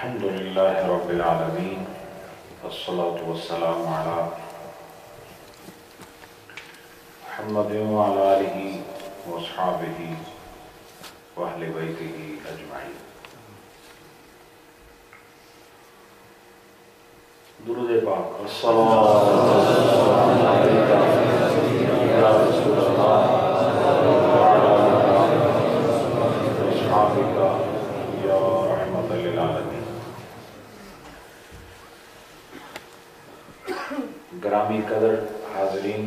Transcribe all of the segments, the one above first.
الحمدللہ رب العالمین والصلاة والسلام علی محمد وعلی آلہ واصحابہ واہل بیتہ اجمعین۔ درود پاک الصلاۃ علیک یا رسول اللہ وعلی آلہ واصحابہ یا رحمۃ للعالمین۔ گرامی قدر حاضرین،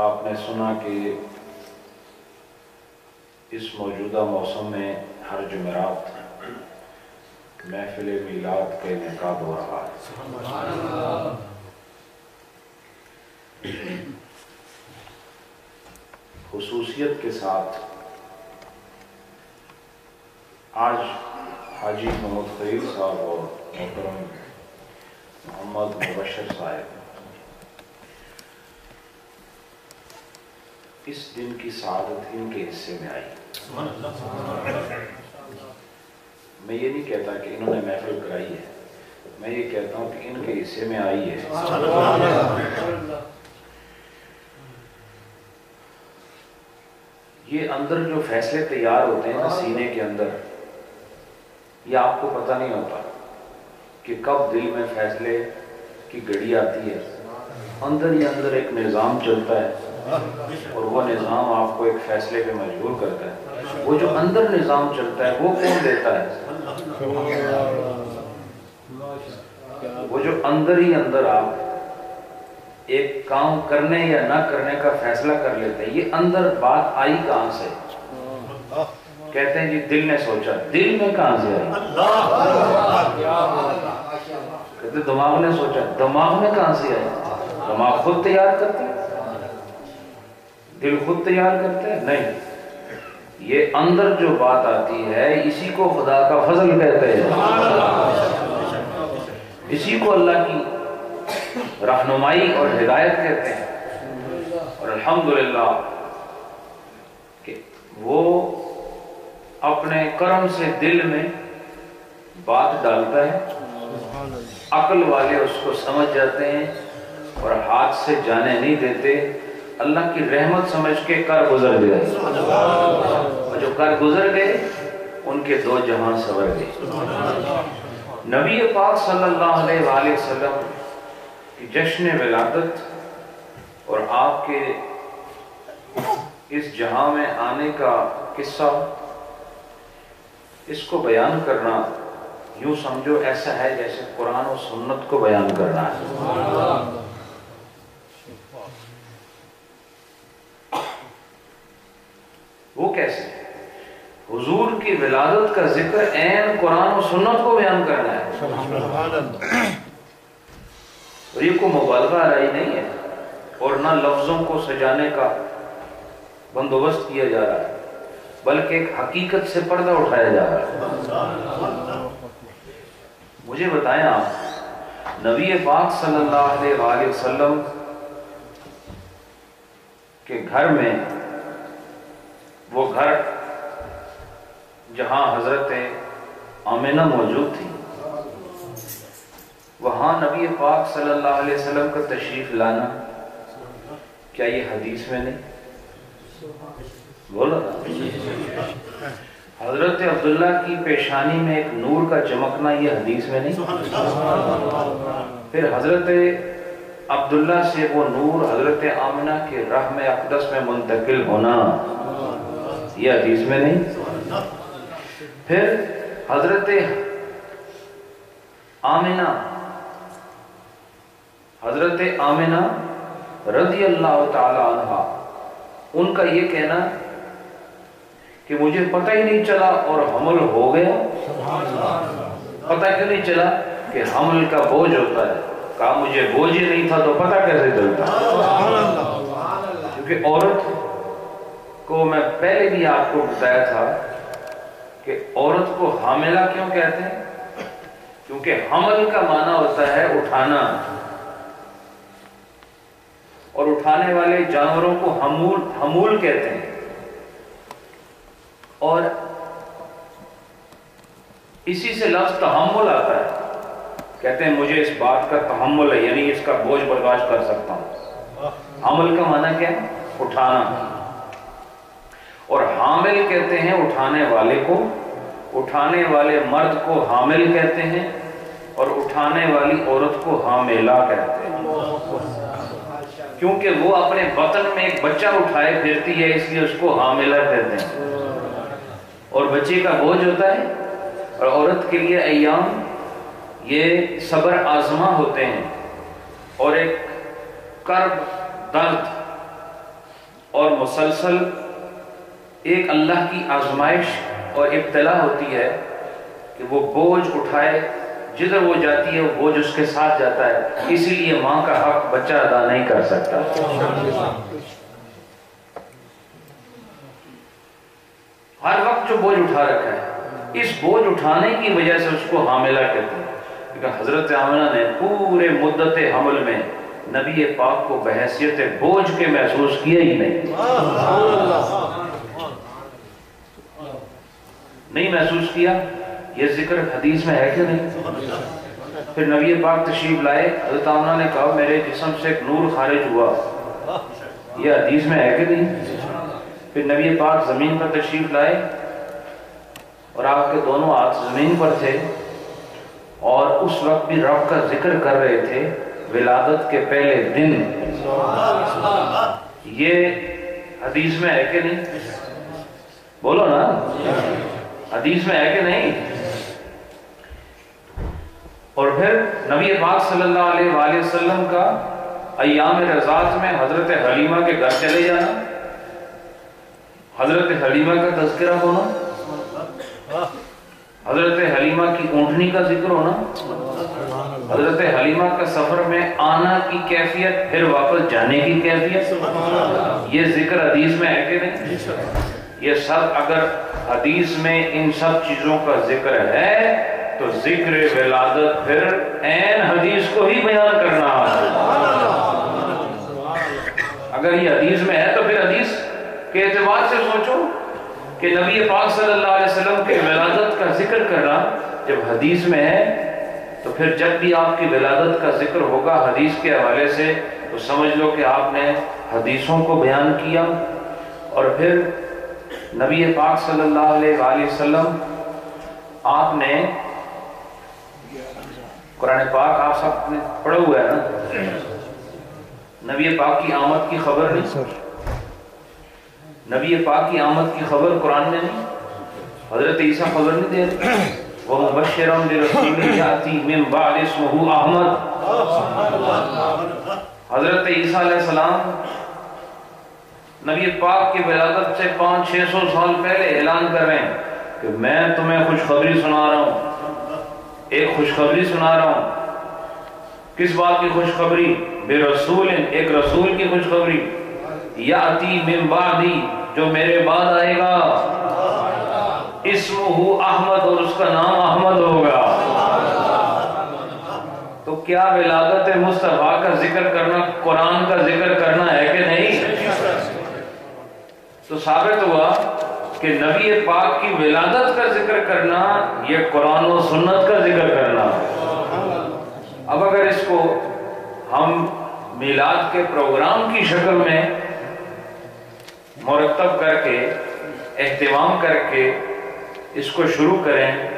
آپ نے سنا کہ اس موجودہ موسم میں ہر جمعرات محفل میلاد کا انعقاد ہو رہا ہے۔ خصوصیت کے ساتھ آج حاجی محمد خلیل صاحب اور محترم محمد مبشر صاحب اس دن کی سعادت ان کے حصے میں آئی۔ میں یہ نہیں کہتا کہ انہوں نے محفل کرائی ہے، میں یہ کہتا ہوں کہ ان کے حصے میں آئی ہے۔ یہ اندر جو فیصلے تیار ہوتے ہیں نا سینے کے اندر، یہ آپ کو پتہ نہیں ہوتا کہ کب دل میں فیصلے کی گھڑی آتی ہے۔ اندر ہی اندر ایک نظام چلتا ہے اور وہ نظام آپ کو ایک فیصلے پہ مجبور کرتا ہے۔ وہ جو اندر نظام چلتا ہے وہ کون دیتا ہے؟ وہ جو اندر ہی اندر آپ ایک کام کرنے یا نہ کرنے کا فیصلہ کر لیتے ہیں، یہ اندر بات آئی کہاں سے؟ کہتے ہیں جی دل نے سوچا، دل میں کہاں سے آئی؟ کہتے دماغ نے سوچا، دماغ میں کہاں سے آئی؟ دماغ خود تیار کرتے ہیں؟ دل خود تیار کرتے ہیں؟ نہیں، یہ اندر جو بات آتی ہے اسی کو خدا کا فضل کہتے ہیں، اسی کو اللہ کی رہنمائی اور ہدایت کہتے ہیں۔ اور الحمدللہ کہ وہ اپنے کرم سے دل میں بات ڈالتا ہے، عقل والے اس کو سمجھ جاتے ہیں اور ہاتھ سے جانے نہیں دیتے، اللہ کی رحمت سمجھ کے کر گزر گئے، اور جو کر گزر گئے ان کے دو جہاں سنور گئے۔ نبی پاک صلی اللہ علیہ وآلہ وسلم کی جشن ولادت اور آپ کے اس جہاں میں آنے کا قصہ، اس کو بیان کرنا یوں سمجھو ایسا ہے جیسے قرآن و سنت کو بیان کرنا ہے۔ وہ کیسے؟ حضور کی ولادت کا ذکر عین قرآن و سنت کو بیان کرنا ہے، اور یہ کوئی مبالغہ آرائی نہیں ہے، اور نہ لفظوں کو سجانے کا بندوبست کیا جا رہا ہے، بلکہ ایک حقیقت سے پردہ اٹھایا جا رہا ہے۔ مجھے بتائیں آپ، نبی پاک صلی اللہ علیہ وآلہ وسلم کے گھر میں، وہ گھر جہاں حضرت آمنہ موجود تھی، وہاں نبی پاک صلی اللہ علیہ وسلم کا تشریف لانا، کیا یہ حدیث میں نہیں؟ بولو نا۔ حضرت عبداللہ کی پیشانی میں ایک نور کا چمکنا، یہ حدیث میں نہیں؟ پھر حضرت عبداللہ سے وہ نور حضرت آمنہ کے رحم اقدس میں منتقل ہونا، یہ حدیث میں نہیں؟ پھر حضرت آمنہ رضی اللہ تعالی عنہ، ان کا یہ کہنا کہ مجھے پتہ ہی نہیں چلا اور حمل ہو گیا۔ پتہ کیوں نہیں چلا؟ کہ حمل کا بوجھ ہوتا ہے، کہا مجھے بوجھ ہی نہیں تھا تو پتہ کیسے چلتا؟ کیونکہ عورت کو میں پہلے بھی آپ کو بتایا تھا کہ عورت کو حاملہ کیوں کہتے ہیں؟ کیونکہ حمل کا معنی ہوتا ہے اٹھانا، اور اٹھانے والے جانوروں کو حمول کہتے ہیں، اور اسی سے لفظ تحمل آتا ہے، کہتے ہیں مجھے اس بات کا تحمل ہے، یعنی اس کا بوجھ برداشت کر سکتا ہوں۔ حمل کا معنی کیا ہے؟ اٹھانا۔ اور حامل کہتے ہیں اٹھانے والے کو، اٹھانے والے مرد کو حامل کہتے ہیں، اور اٹھانے والی عورت کو حاملہ کہتے ہیں، کیونکہ وہ اپنے بطن میں ایک بچہ اٹھائے پھرتی ہے، اس لیے اس کو حاملہ کہتے ہیں۔ اور بچے کا بوجھ ہوتا ہے، اور عورت کے لیے ایام یہ صبر آزما ہوتے ہیں، اور ایک کرب، درد اور مسلسل ایک اللہ کی آزمائش اور ابتلا ہوتی ہے کہ وہ بوجھ اٹھائے، جدھر وہ جاتی ہے وہ بوجھ اس کے ساتھ جاتا ہے، اسی لیے ماں کا حق بچہ ادا نہیں کر سکتا۔ ہر وقت جو بوجھ اٹھا رکھا ہے، اس بوجھ اٹھانے کی وجہ سے اس کو حاملہ کہتے ہیں۔ لیکن حضرت آمنہ نے پورے مدت حمل میں نبی پاک کو بحیثیت بوجھ کے محسوس کیا ہی نہیں محسوس کیا۔ یہ ذکر حدیث میں ہے کہ نہیں؟ پھر نبی پاک تشریف لائے، حضرت آمنہ نے کہا میرے جسم سے ایک نور خارج ہوا، یہ حدیث میں ہے کہ نہیں؟ پھر نبی پاک زمین پر تشریف لائے، اور آپ کے دونوں ہاتھ زمین پر تھے، اور اس وقت بھی رب کا ذکر کر رہے تھے ولادت کے پہلے دن۔ یہ حدیث میں ہے کہ نہیں؟ بولو نا، حدیث میں ہے کہ نہیں؟ اور پھر نبی پاک صلی اللہ علیہ وآلہ وسلم کا ایام رضاعت میں حضرت حلیمہ کے گھر چلے جانا، حضرت حلیمہ کا تذکرہ ہونا، حضرت حلیمہ کی اونٹنی کا ذکر ہونا، حضرت حلیمہ کا سفر میں آنا کی کیفیت، پھر واپس جانے کی کیفیت، یہ ذکر حدیث میں ہے کہ نہیں؟ یہ سب اگر حدیث میں ان سب چیزوں کا ذکر ہے تو ذکر ولادت پھر عین حدیث کو ہی بیان کرنا ہے۔ اگر یہ حدیث میں ہے تو پھر حدیث کے اعتبار سے سوچو کہ نبی پاک صلی اللہ علیہ وسلم کے ولادت کا ذکر کرنا جب حدیث میں ہے، تو پھر جب بھی آپ کی ولادت کا ذکر ہوگا حدیث کے حوالے سے تو سمجھ لو کہ آپ نے حدیثوں کو بیان کیا۔ اور پھر نبی پاک صلی اللہ علیہ وآلہ وسلم آپ نے قرآن پاک آپ سب نے پڑھا ہوا ہے نا، نبی پاک کی آمد کی خبر نہیں، نبی پاک کی آمد کی خبر قرآن میں نہیں، حضرت عیسیٰ خبر نہیں دے رہے، وَمُبَشِّرًا بِرَسُولٍ يَأْتِي مِن بَعْدِ اسْمُهُ احمد۔ حضرت عیسیٰ علیہ السلام نبی پاک کی ولادت سے 500-600 سال پہلے اعلان کر رہے ہیں کہ میں تمہیں خوشخبری سنا رہا ہوں، ایک خوشخبری سنا رہا ہوں۔ کس بات کی خوشخبری؟ برسول، ایک رسول کی خوشخبری، یاتی من بعدی، جو میرے بعد آئے گا، اسمہ احمد، اور اس کا نام احمد ہوگا۔ تو کیا ولادت مصطفیٰ کا ذکر کرنا قرآن کا ذکر کرنا ہے کہ نہیں؟ تو ثابت ہوا کہ نبی پاک کی ولادت کا ذکر کرنا یہ قرآن و سنت کا ذکر کرنا۔ اب اگر اس کو ہم میلاد کے پروگرام کی شکل میں مرتب کر کے اہتمام کر کے اس کو شروع کریں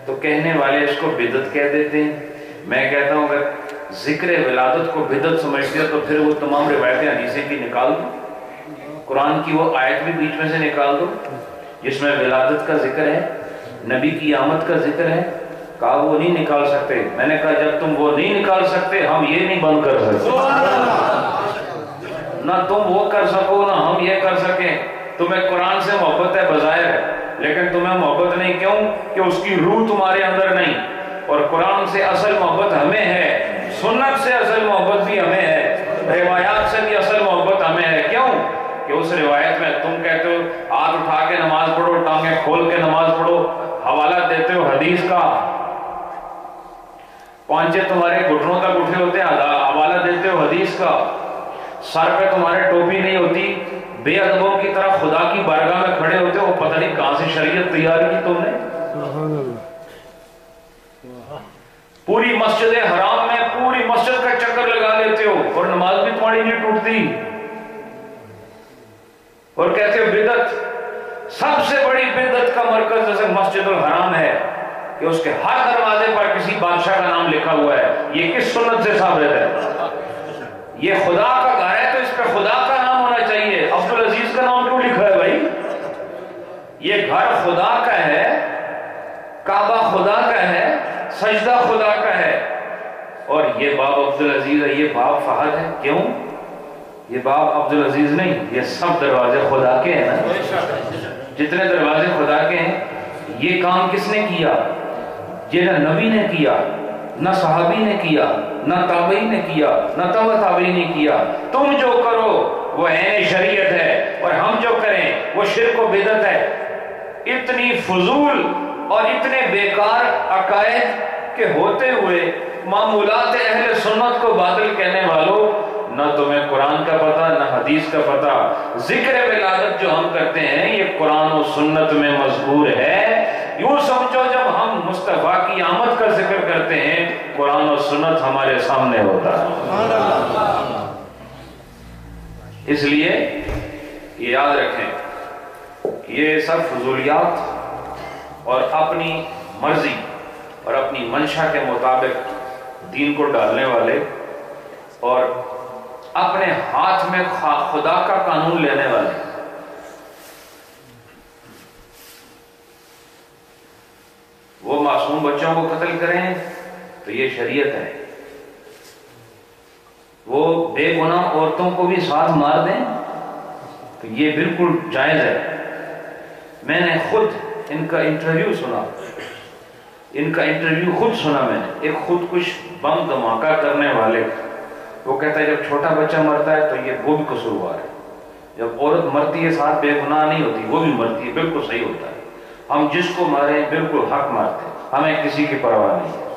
تو کہنے والے اس کو بدعت کہہ دیتے ہیں۔ میں کہتا ہوں اگر ذکر ولادت کو بدعت سمجھتے ہو تو پھر وہ تمام روایتیں حدیثیں کی نکال دو، قرآن کی وہ آیت بھی بیچ میں سے نکال دو جس میں ولادت کا ذکر ہے، نبی کی آمد کا ذکر ہے۔ کہا وہ نہیں نکال سکتے۔ میں نے کہا جب تم وہ نہیں نکال سکتے ہم یہ نہیں بند کر سکتے، نہ تم وہ کر سکو نہ ہم یہ کر سکیں۔ تمہیں قرآن سے محبت ہے بظاہر، لیکن تمہیں محبت نہیں، کیوں کہ اس کی روح تمہارے اندر نہیں، اور قرآن سے اصل محبت ہمیں ہے، سنت سے اصل محبت بھی ہمیں ہے، روایات سے بھی اصل محبت ہمیں ہے۔ کیوں کہ اس روایت میں تم کہتے ہو ہاتھ اٹھا کے نماز پڑھو، ٹانگیں کھول کے نماز پڑھو، حوالہ دیتے ہو حدیث کا، پانچے تمہارے گھٹنوں تک اٹھے ہوتے ہیں، حوالہ دیتے ہو حدیث کا، سر پہ تمہارے ٹوپی نہیں ہوتی، بے ادبوں کی طرح خدا کی بارگاہ میں کھڑے ہوتے ہو، پتہ نہیں کہاں سے شریعت تیار کی تم نے۔ پوری مسجد حرام میں پوری مسجد کا چکر لگا لیتے ہو اور نماز بھی تمہاری نہیں ٹوٹتی، اور کہتے ہو بدعت۔ سب سے بڑی بدعت کا مرکز جیسے مسجد الحرام ہے کہ اس کے ہر دروازے پر کسی بادشاہ کا نام لکھا ہوا ہے، یہ کس سنت سے ثابت ہے؟ یہ خدا کا گھر ہے تو اس پہ خدا کا نام ہونا چاہیے، عبدالعزیز کا نام کیوں لکھا ہے بھائی؟ یہ گھر خدا کا ہے، کعبہ خدا کا ہے، سجدہ خدا کا ہے، اور یہ باب عبدالعزیز ہے، یہ باب فہد ہے۔ کیوں؟ یہ باب عبدالعزیز نہیں، یہ سب دروازے خدا کے ہیں نا، جتنے دروازے خدا کے ہیں۔ یہ کام کس نے کیا؟ یہ نہ نبی نے کیا، نہ صحابی نے کیا، نہ تابعی نے کیا، نہ تبع تابعی نے کیا۔ تم جو کرو وہ عین شریعت ہے، اور ہم جو کریں وہ شرک و بدعت ہے۔ اتنی فضول اور اتنے بیکار عقائد کے ہوتے ہوئے معمولات اہل سنت کو باطل کہنے والوں، نہ تمہیں قرآن کا پتہ نہ حدیث کا پتہ۔ ذکر ولادت جو ہم کرتے ہیں یہ قرآن و سنت میں مذکور ہے۔ یوں سمجھو جب ہم مصطفیٰ کی آمد کا ذکر کرتے ہیں قرآن و سنت ہمارے سامنے ہوتا ہے۔ اس لیے یہ یاد رکھیں، یہ سب فضولیات اور اپنی مرضی اور اپنی منشا کے مطابق دین کو ڈالنے والے اور اپنے ہاتھ میں خدا کا قانون لینے والے، وہ معصوم بچوں کو قتل کریں تو یہ شریعت ہے، وہ بے گناہ عورتوں کو بھی ساتھ مار دیں تو یہ بالکل جائز ہے۔ میں نے خود ان کا انٹرویو سنا، خود سنا میں نے، ایک خودکش بم دھماکہ کرنے والے، وہ کہتا ہے جب چھوٹا بچہ مرتا ہے تو یہ وہ بھی قصوروار ہے، جب عورت مرتی ہے ساتھ بے گناہ نہیں ہوتی، وہ بھی مرتی ہے، بالکل صحیح ہوتا ہے، ہم جس کو مارے بالکل حق مارتے ہیں، ہمیں کسی کی پرواہ نہیں ہے۔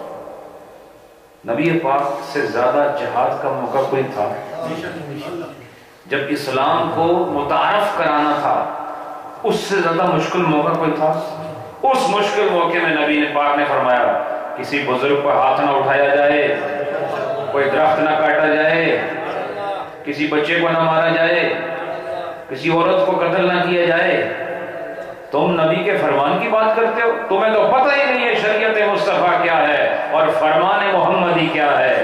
نبی پاک سے زیادہ جہاد کا موقع کوئی تھا؟ جب اسلام کو متعارف کرانا تھا اس سے زیادہ مشکل موقع کوئی تھا؟ اس مشکل موقع میں نبی پاک نے فرمایا کسی بزرگ پر ہاتھ نہ اٹھایا جائے، کوئی درخت نہ کاٹا جائے، کسی بچے کو نہ مارا جائے، کسی عورت کو قتل نہ کیا جائے۔ تم نبی کے فرمان کی بات کرتے ہو، تمہیں تو پتہ ہی نہیں ہے شریعت مصطفیٰ کیا ہے اور فرمان محمدی کیا ہے۔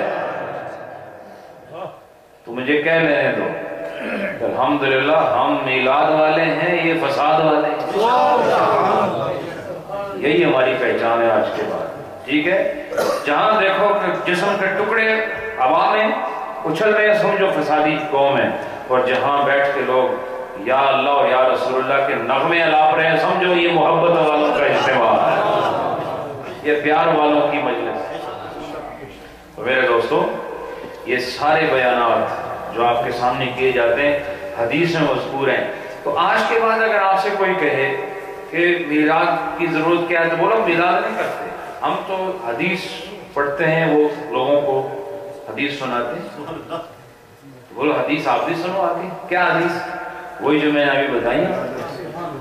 تو مجھے کہہ لینے دو، الحمدللہ ہم میلاد والے ہیں، یہ فساد والے ہیں، یہی ہماری پہچان ہے آج کے بعد، ٹھیک ہے؟ جہاں دیکھو کہ جسم کے ٹکڑے ہوا میں اچھل رہے ہیں سمجھو فسادی قوم ہے، اور جہاں بیٹھ کے لوگ یا اللہ اور یا رسول اللہ کے نغمے الاپ رہے ہیں سمجھو یہ محبت والوں کا اجتماع ہے، یہ پیار والوں کی مجلس ہے۔ میرے دوستو، یہ سارے بیانات جو آپ کے سامنے کیے جاتے ہیں حدیث میں مذکور ہیں۔ تو آج کے بعد اگر آپ سے کوئی کہے کہ میلاد کی ضرورت کیا ہے تو بولو میلاد نہیں کرتے، ہم تو حدیث پڑھتے ہیں، وہ لوگوں کو حدیث سناتے ہیں۔ بولو حدیث آپ بھی سنو آگے، کیا حدیث؟ وہی جو میں نے ابھی بتائی۔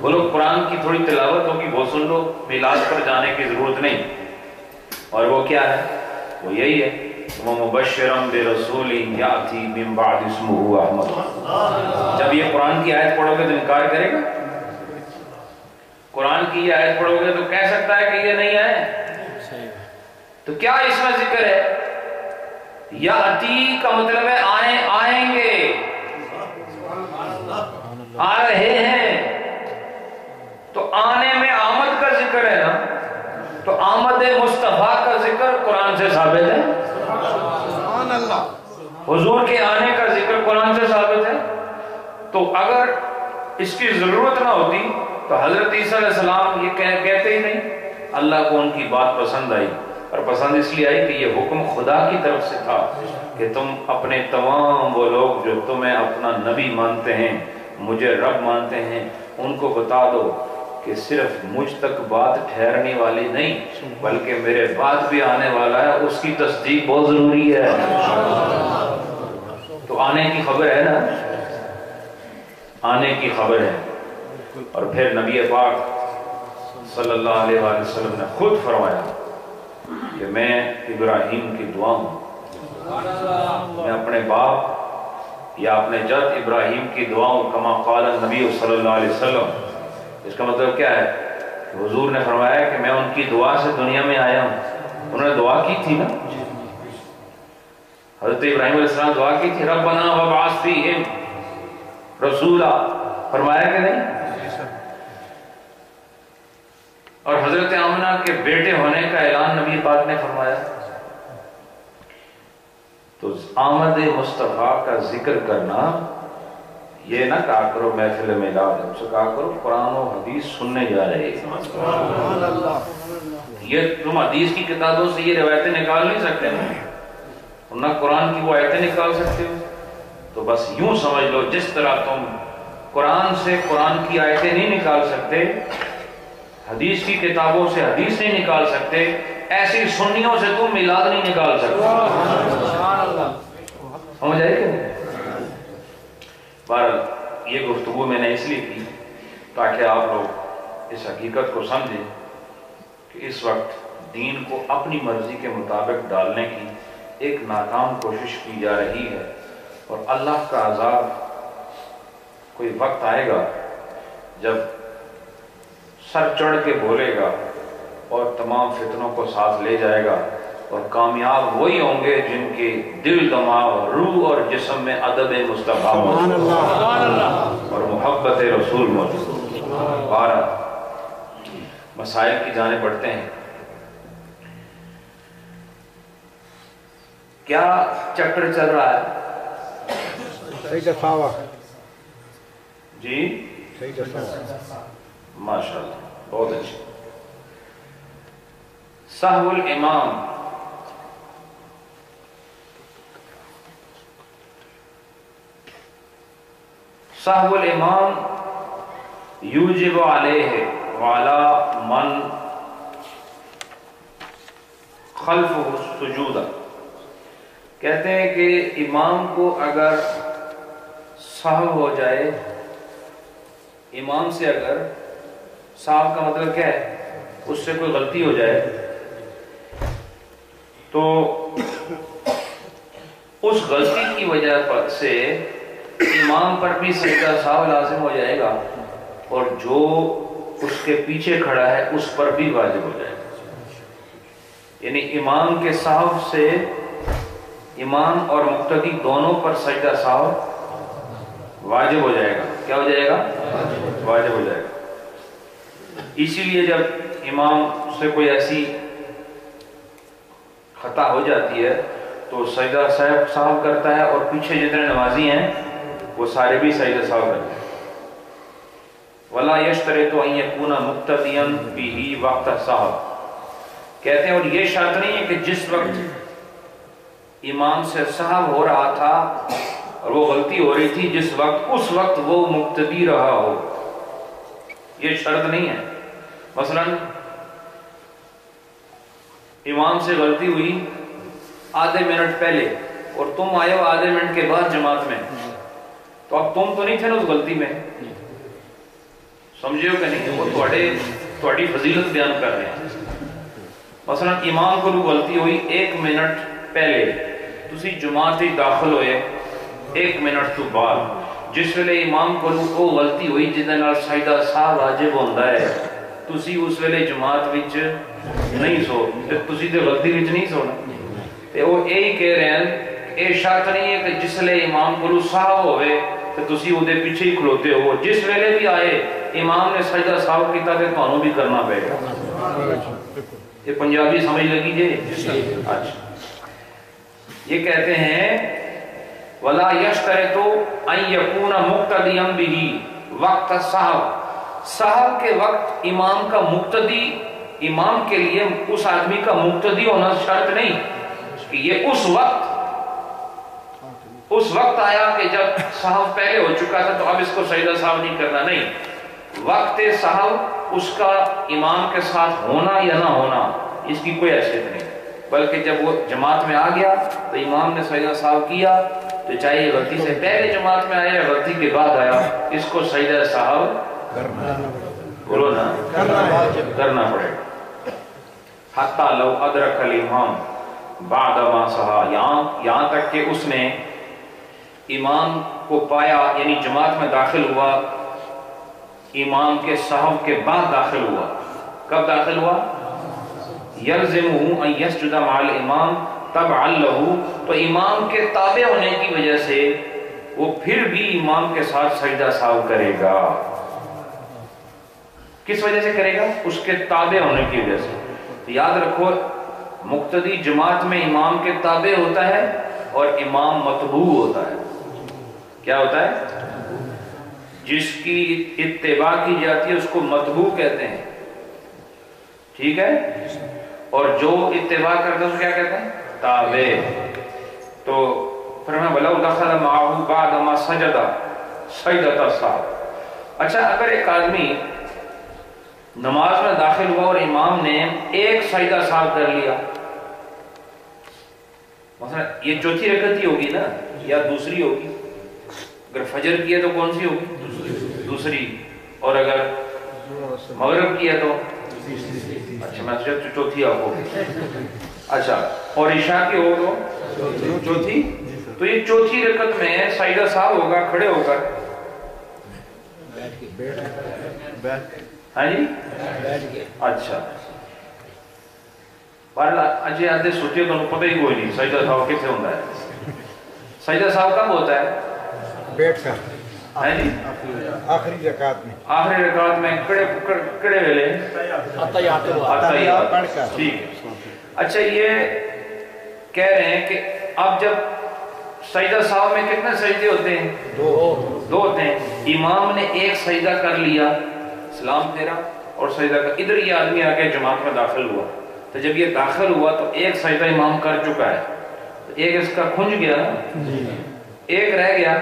بولو قرآن کی تھوڑی تلاوت ہوگی وہ سن لو، میلاد پر جانے کی ضرورت نہیں۔ اور وہ کیا ہے؟ وہ یہی ہے وَمُبَشِّرًا بِرَسُولٍ يَأْتِي مِن بَعْدِ اسْمُهُ أَحْمَدُ۔ جب یہ قرآن کی آیت پڑھو گے تو انکار کرے گا؟ قرآن کی یہ آیت پڑھو گے تو کہہ سکتا ہے کہ یہ نہیں ہے؟ تو کیا اس میں ذکر ہے؟ یاتی کا مطلب ہے آئیں گے، آ رہے ہیں، تو آنے میں آمد کا ذکر ہے نا، تو آمد مصطفیٰ کا ذکر قرآن سے ثابت ہے، حضور کے آنے کا ذکر قرآن سے ثابت ہے۔ تو اگر اس کی ضرورت نہ ہوتی تو حضرت عیسیٰ علیہ السلام یہ کہتے ہی نہیں۔ اللہ کو ان کی بات پسند آئی، اور پسند اس لیے آئی کہ یہ حکم خدا کی طرف سے تھا کہ تم اپنے تمام وہ لوگ جو تمہیں اپنا نبی مانتے ہیں، مجھے رب مانتے ہیں، ان کو بتا دو کہ صرف مجھ تک بات ٹھہرنے والی نہیں بلکہ میرے بعد بھی آنے والا ہے، اس کی تصدیق بہت ضروری ہے۔ تو آنے کی خبر ہے نا، آنے کی خبر ہے۔ اور پھر نبی پاک صلی اللہ علیہ وآلہ وسلم نے خود فرمایا کہ میں ابراہیم کی دعا ہوں، میں اپنے باپ یا اپنے جد ابراہیم کی دعا ہوں، کما قال النبی صلی اللہ علیہ وسلم۔ اس کا مطلب کیا ہے کہ حضور نے فرمایا کہ میں ان کی دعا سے دنیا میں آیا ہوں۔ انہوں نے دعا کی تھی نا، حضرت ابراہیم علیہ السلام دعا کی تھی، ربنا وابعث فیہم رسولا، فرمایا کہ نہیں؟ اور حضرت آمنہ کے بیٹے ہونے کا اعلان نبی پاک نے فرمایا۔ تو آمد مصطفیٰ کا ذکر کرنا، یہ نہ کہا کرو محفل میلاد، ان سے کہا کرو قرآن و حدیث سننے جا رہے ہیں۔ یہ تم حدیث کی کتابوں سے یہ روایتیں نکال نہیں سکتے نا، اور نہ قرآن کی وہ آیتیں نکال سکتے ہو۔ تو بس یوں سمجھ لو، جس طرح تم قرآن سے قرآن کی آیتیں نہیں نکال سکتے، حدیث کی کتابوں سے حدیث نہیں نکال سکتے، ایسی سنیوں سے تم میلاد نہیں نکال سکتے۔ سمجھ آئے کہ نہیں؟ بہرحال یہ گفتگو میں نے اس لیے کی تاکہ آپ لوگ اس حقیقت کو سمجھیں کہ اس وقت دین کو اپنی مرضی کے مطابق ڈالنے کی ایک ناکام کوشش کی جا رہی ہے، اور اللہ کا عذاب کوئی وقت آئے گا جب سر چڑھ کے بولے گا اور تمام فتنوں کو ساتھ لے جائے گا، اور کامیاب وہی ہوں گے جن کے دل، دماغ، روح اور جسم میں ادب مصطفیٰ اور محبت رسول موجود۔ 12 مسائل کی جانب بڑھتے ہیں۔ کیا چیپٹر چل رہا ہے؟ جی ماشاءاللہ، بہت اچھا۔ سہو الامام، سہو الامام یوجب علیہ وعلی من خلفہ السجود۔ کہتے ہیں کہ امام کو اگر سہو ہو جائے، امام سے اگر، سہو کا مطلب کیا ہے، اس سے کوئی غلطی ہو جائے تو اس غلطی کی وجہ سے امام پر بھی سجدہ سہو لازم ہو جائے گا، اور جو اس کے پیچھے کھڑا ہے اس پر بھی واجب ہو جائے گا۔ یعنی امام کے سہو سے امام اور مقتدی دونوں پر سجدہ سہو واجب ہو جائے گا۔ کیا ہو جائے گا؟ واجب ہو جائے گا۔ اسی لیے جب امام سے کوئی ایسی خطا ہو جاتی ہے تو سجدہ سہو کرتا ہے، اور پیچھے جتنے نمازی ہیں وہ سارے بھی سجدہ سہو کرتے ہیں۔ وَلَا يَشْتَرِطُ أَن يَكُونَ مُقْتَدِيًا بِهِ وَقْتَ السَّهْوِ۔ کہتے ہیں اور یہ شرط نہیں ہے کہ جس وقت امام سے سہو ہو رہا تھا اور وہ غلطی ہو رہی تھی، جس وقت اس وقت وہ مقتدی رہا ہو، یہ شرط نہیں ہے۔ مثلا امام سے غلطی ہوئی آدھے منٹ پہلے اور تم آئے ہو آدھے منٹ کے بعد جماعت میں، تو اب تم تو نہیں تھے نا اس غلطی میں، سمجھے ہو کہ نہیں؟ وہ تھوڑی فضیلت بیان کر رہے ہیں۔ مثلا امام کو غلطی ہوئی 1 منٹ پہلے، تسی جماعت ہی داخل ہوئے 1 منٹ تو بعد، جس ویلے امام کو وہ غلطی ہوئی جس نال سجدہ سہو واجب ہوندا ہے، تسی اس ویلے جماعت وچ نہیں سو، تسی تے غلطی وچ نہیں سونا۔ تے وہ یہی کہہ رہے ہیں، یہ شرط نہیں ہے کہ جس ویلے امام کو سہو ہوئے تو تسی وہ دے پیچھے ہی کھلوتے ہو، جس ویلے بھی آئے امام نے سجدہ سہو کیتا تے تانوں بھی کرنا پڑے گا۔ یہ پنجابی سمجھ لگی جی؟ اچھا، یہ کہتے ہیں وَلَا يَشْتَرِطُ أَن يَكُونَ مُقْتَدِيًا بِهِ وقت السَّهْوِ۔ سہو کے وقت امام کا مقتدی، امام کے لیے اس آدمی کا مقتدی ہونا شرط نہیں کہ یہ اس وقت آیا کہ جب سہو پہلے ہو چکا تھا تو اب اس کو سجدہ سہو نہیں کرنا، نہیں، وقت سہو اس کا امام کے ساتھ ہونا یا نہ ہونا اس کی کوئی حیثیت نہیں، بلکہ جب وہ جماعت میں آ گیا تو امام نے سجدہ سہو کیا تو چاہے یہ غلطی سے پہلے جماعت میں آیا یا غلطی کے بعد آیا، اس کو سجدہ سہو بولو نا کرنا پڑے گا۔ حتی لو ادرک الامام بعد ما سہا، یہاں تک کہ اس نے امام کو پایا، یعنی جماعت میں داخل ہوا امام کے سہو کے بعد داخل ہوا۔ کب داخل ہوا؟ یلزمہ ان یسجد مع الامام تبعا لہ، تو امام کے تابع ہونے کی وجہ سے وہ پھر بھی امام کے ساتھ سجدہ سہو کرے گا۔ کس وجہ سے کرے گا؟ اس کے تابع ہونے کی وجہ سے۔ تو یاد رکھو مقتدی جماعت میں امام کے تابع ہوتا ہے اور امام متبوع ہوتا ہے۔ کیا ہوتا ہے؟ جس کی اتباع کی جاتی ہے اس کو متبوع کہتے ہیں، ٹھیک ہے، اور جو اتباع کرتا ہے اس کو کیا کہتے ہیں؟ تابع۔ تو فرمایا وَلَوْ دَخَلَ مَعَهُ بَعْدَ مَا سَجَدَ سَجْدَةَ السَّهْوِ۔ اچھا اگر ایک آدمی نماز میں داخل ہوا اور امام نے ایک سجدہ سہو کر لیا، مثلا یہ چوتھی رکعت ہی ہوگی نا یا دوسری ہوگی؟ اگر فجر کی ہے تو کون سی ہوگی؟ دوسری۔ اور اگر مغرب کی ہے تو اچھا میں سوچا چوتھی آپ ہوگی، اچھا، اور عشاء کی ہو تو چوتھی۔ تو یہ چوتھی رکعت میں سجدہ سہو ہوگا کھڑے ہو کر، ہاں جی، اچھا پر اجے آدھے سوچے تو پتہ ہی کوئی نہیں سجدہ سہو کتنے ہوتا ہے۔ سجدہ سہو کب ہوتا ہے؟ بیٹھ کر، ہاں جی، آخری رکعت میں، آخری رکعت میں کڑے ویلے پڑھ کر، ٹھیک ہے۔ اچھا یہ کہہ رہے ہیں کہ اب جب سجدہ سہو میں کتنے سجدے ہوتے ہیں؟ دو ہوتے ہیں۔ امام نے ایک سجدہ کر لیا، سلام پھیرا اور سجدہ کر، ادھر یہ آدمی آگے جماعت میں داخل ہوا، تو جب یہ داخل ہوا تو ایک سجدہ امام کر چکا ہے، تو ایک اس کا کھنج گیا نا، ایک رہ گیا،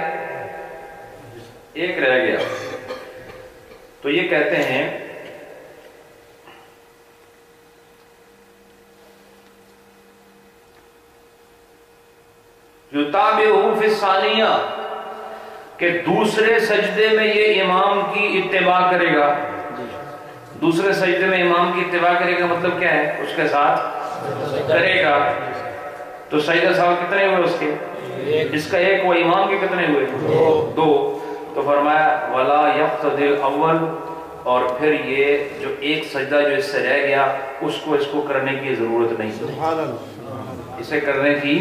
تو یہ کہتے ہیں یتابعہ فی الثانیہ، کہ دوسرے سجدے میں یہ امام کی اتباع کرے گا۔ دوسرے سجدے میں امام کی اتباع کرے گا مطلب کیا ہے؟ اس کے ساتھ کرے گا۔ تو سجدہ سہو کتنے ہوئے اس کے؟ اس کا ایک، وہ امام کے کتنے ہوئے؟ دو۔ تو فرمایا وَلَا يَقْتَدِي الْأَوَّلُ، اور پھر یہ جو ایک سجدہ جو اس سے رہ گیا اس کو کرنے کی ضرورت نہیں، اسے کرنے کی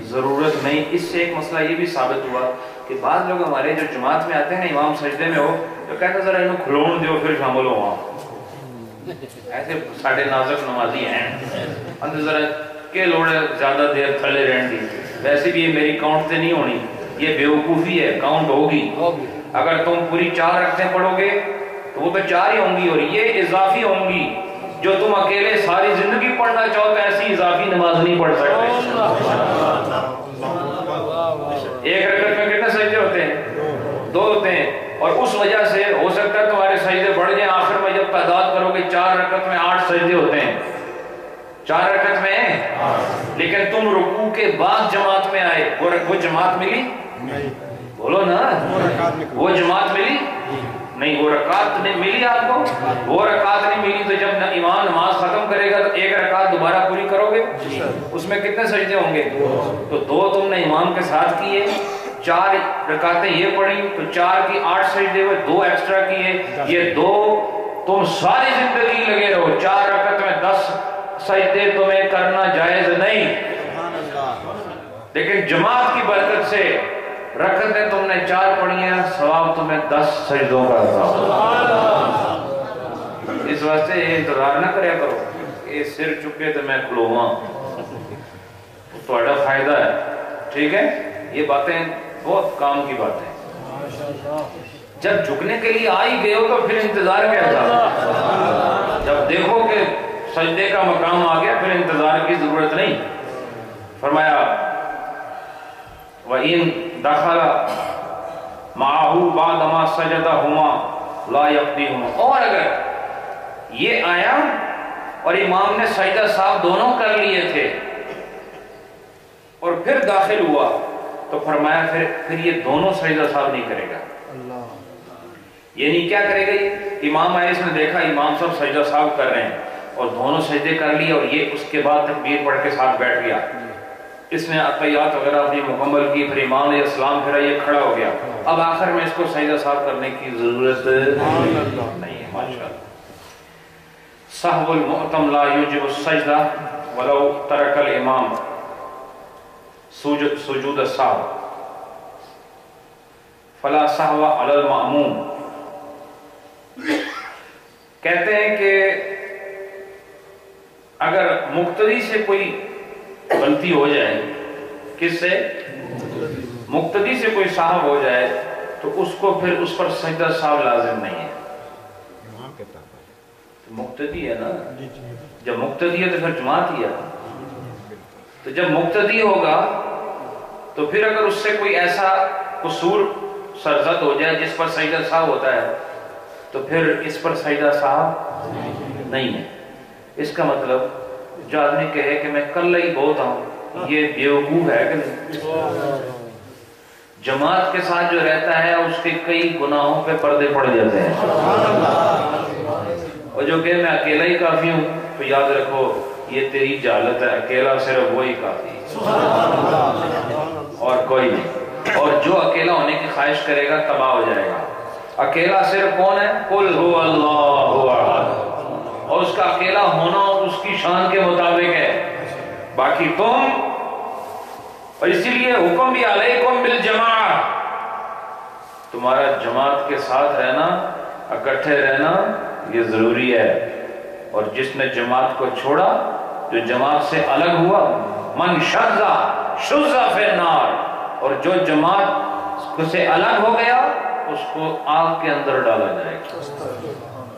ضرورت نہیں۔ اس سے ایک مسئلہ یہ بھی ثابت ہوا کہ بعض لوگ ہمارے جو جماعت میں آتے ہیں نا، امام سجدے میں ہو تو کہتے ہیں ذرا انہوں کھلون دیو پھر شامل ہو وہاں، ایسے ساڑھے نازک نمازی ہیں، اندر ذرا کہ لوڑے زیادہ دیر تھلے رہن دی، ویسے بھی یہ میری کاؤنٹ سے نہیں ہونی، یہ بیوقوفی ہے، کاؤنٹ ہوگی۔ اگر تم پوری 4 رکعتیں پڑھو گے تو وہ تو 4 ہی ہوں گی، اور یہ اضافی ہوں گی۔ جو تم اکیلے ساری زندگی پڑھنا چاہو تو ایسی اضافی نماز نہیں پڑھ سکتے۔ ایک رکعت میں کتنے سجدے ہوتے ہیں؟ 2 ہوتے ہیں، اور اس وجہ سے ہو سکتا ہے تمہارے سجدے بڑھ جائیں، آخر میں جب تعداد کرو گے 4 رکعت میں 8 سجدے ہوتے ہیں، 4 رکعت میں، لیکن تم رکوع کے بعد جماعت میں آئے، وہ جماعت ملی؟ بولو نا، وہ جماعت ملی نہیں، وہ رکعت نہیں ملی آپ کو، وہ رکعت نہیں ملی۔ تو جب امام نماز ختم کرے گا تو 1 رکعت دوبارہ پوری کرو گے، اس میں کتنے سجدے ہوں گے؟ تو 2 تم نے امام کے ساتھ کیے، 4 رکعتیں یہ پڑھی تو 4 کی 8 سجدے ہوئے، 2 ایکسٹرا کیے، یہ 2 تم ساری زندگی لگے رہو، 4 رکعت میں 10 سجدے تمہیں کرنا جائز نہیں، لیکن جماعت کی برکت سے رکعتیں تم نے 4 پڑھی ہیں، ثواب تمہیں 10 سجدوں کا تھا۔ اس واسطے یہ انتظار نہ کریا کرو کہ سر چکے تو میں کھلواں، تو بڑا فائدہ ہے، ٹھیک ہے؟ یہ باتیں بہت کام کی باتیں، جب جھکنے کے لیے آ ہی گئے ہو تو پھر انتظار کیا تھا؟ جب دیکھو کہ سجدے کا مقام آ گیا پھر انتظار کی ضرورت نہیں۔ فرمایا وَإِن دَخَلَ مَعَهُ بَعْدَ مَا سَجَدَهُمَا لَا يَقْضِيهُمَا، اور اگر یہ آیا اور امام نے سجدہ سہو دونوں کر لیے تھے اور پھر داخل ہوا تو فرمایا پھر یہ دونوں سجدہ صاحب نہیں کرے گا. یعنی کیا کرے گا؟ یہ امام آئے، اس نے دیکھا امام صاحب سجدہ صاحب کر رہے ہیں اور دونوں سجدے کر لیے اور یہ اس کے بعد تکبیر پڑھ کے ساتھ بیٹھ گیا. اس نے عطیات وغیرہ اپنی مکمل کی، پھر امام نے اسلام پھرا، یہ کھڑا ہو گیا. اب آخر میں اس کو سجدہ صاحب کرنے کی ضرورت نہیں ہے. ماشاءاللہ. سہو المؤتم لا یوجب السجدہ ولو ترک الامام سجود السہو فلا سہو علی المأموم. کہتے ہیں کہ اگر مقتدی سے کوئی غلطی ہو جائے، کس سے؟ مقتدی سے کوئی صاحب ہو جائے تو اس کو پھر اس پر سجدہ صاحب لازم نہیں ہے. مقتدی ہے نا، جب مقتدی ہے تو پھر جماعت ہی ہے. تو جب مقتدی ہوگا تو پھر اگر اس سے کوئی ایسا قصور سرزد ہو جائے جس پر سجدہ صاحب ہوتا ہے تو پھر اس پر سجدہ صاحب نہیں ہے. اس کا مطلب جو آدمی کہے کہ میں کل ہی بہت ہوں، یہ بیوقوف ہے کہ نہیں؟ جماعت کے ساتھ جو رہتا ہے اس کے کئی گناہوں پہ پردے پڑ جاتے ہیں. اور جو کہ میں اکیلا ہی کافی ہوں تو یاد رکھو یہ تیری جہالت ہے، اکیلا صرف وہی کافی اور کوئی نہیں. اور جو اکیلا ہونے کی خواہش کرے گا تباہ ہو جائے گا. اکیلا صرف کون ہے؟ قل هو اللہ احد. اور اس کا اکیلا ہونا اس کی شان کے مطابق ہے. باقی تم، اور اسی لیے حکم بھی علیکم بالجماع، تمہارا جماعت کے ساتھ رہنا، اکٹھے رہنا یہ ضروری ہے. اور جس نے جماعت کو چھوڑا، جو جماعت سے الگ ہوا، من شذ فی النار، اور جو جماعت سے الگ ہو گیا اس کو آگ کے اندر ڈالا جائے گا.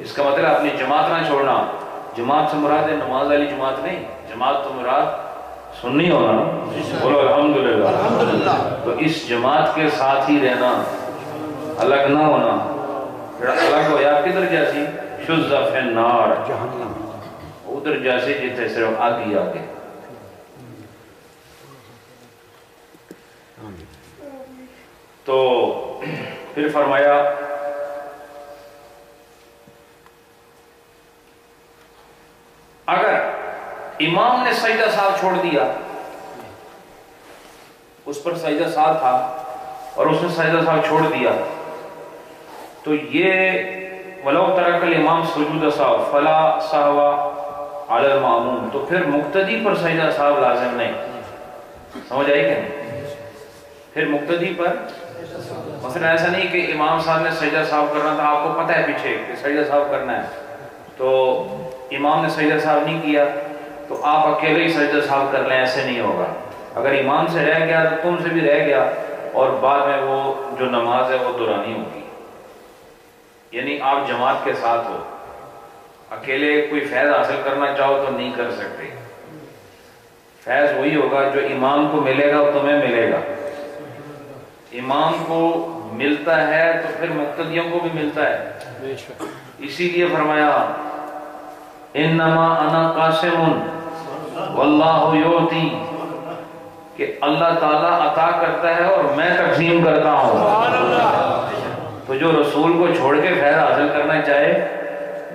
اس کا مطلب اپنی جماعت نہ چھوڑنا. جماعت سے مراد ہے نماز والی جماعت نہیں، جماعت تو مراد سنی ہونا. بولو الحمدللہ. تو اس جماعت کے ساتھ ہی رہنا، الگ نہ ہونا. پھر الگ ہو یا کدھر جیسی؟ شذ فی النار، ادھر جیسے جتنے صرف آگ ہی آگے. تو پھر فرمایا اگر امام نے سجدہ صاحب چھوڑ دیا، اس پر سجدہ صاحب تھا اور اس نے سجدہ صاحب چھوڑ دیا، تو یہ ولو ترک الامام سجود صاحب فلا سہو علی المأموم، تو پھر مقتدی پر سجدہ صاحب لازم نہیں. سمجھ آئی کہ نہیں؟ پھر مقتدی پر مثلا ایسا نہیں کہ امام صاحب نے سجدہ صاحب کرنا تھا، آپ کو پتہ ہے پیچھے کہ سجدہ صاحب کرنا ہے، تو امام نے سجدہ صاحب نہیں کیا تو آپ اکیلے ہی سجدہ صاحب کر لیں، ایسے نہیں ہوگا. اگر امام سے رہ گیا تو تم سے بھی رہ گیا اور بعد میں وہ جو نماز ہے وہ دہرانی ہوگی. یعنی آپ جماعت کے ساتھ ہو، اکیلے کوئی فیض حاصل کرنا چاہو تو نہیں کر سکتے. فیض وہی ہوگا جو امام کو ملے گا وہ تمہیں ملے گا. امام کو ملتا ہے تو پھر مقتدیوں کو بھی ملتا ہے. اسی لیے فرمایا انما انا قاسم واللہ یعطی، کہ اللہ تعالیٰ عطا کرتا ہے اور میں تقسیم کرتا ہوں. تو جو رسول کو چھوڑ کے فیض حاصل کرنا چاہے،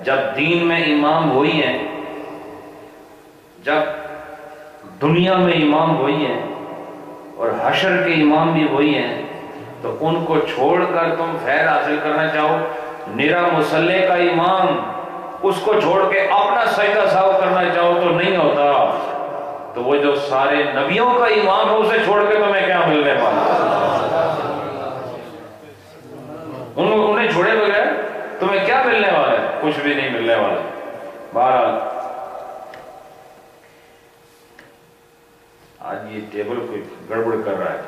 جب دین میں امام وہی ہیں، جب دنیا میں امام وہی ہیں اور حشر کے امام بھی وہی ہیں، تو ان کو چھوڑ کر تم فیض حاصل کرنا چاہو، نیرا مسلح کا امام اس کو چھوڑ کے اپنا سجدہ صاحب کرنا چاہو تو نہیں ہوتا. تو وہ جو سارے نبیوں کا امام ہے اسے چھوڑ کے تمہیں کیا ملنے والا؟ انہیں چھوڑے بغیر تمہیں کیا ملنے والا ہے؟ کچھ بھی نہیں ملنے والا. بہرحال آج یہ ٹیبل کوئی گڑبڑ کر رہا ہے.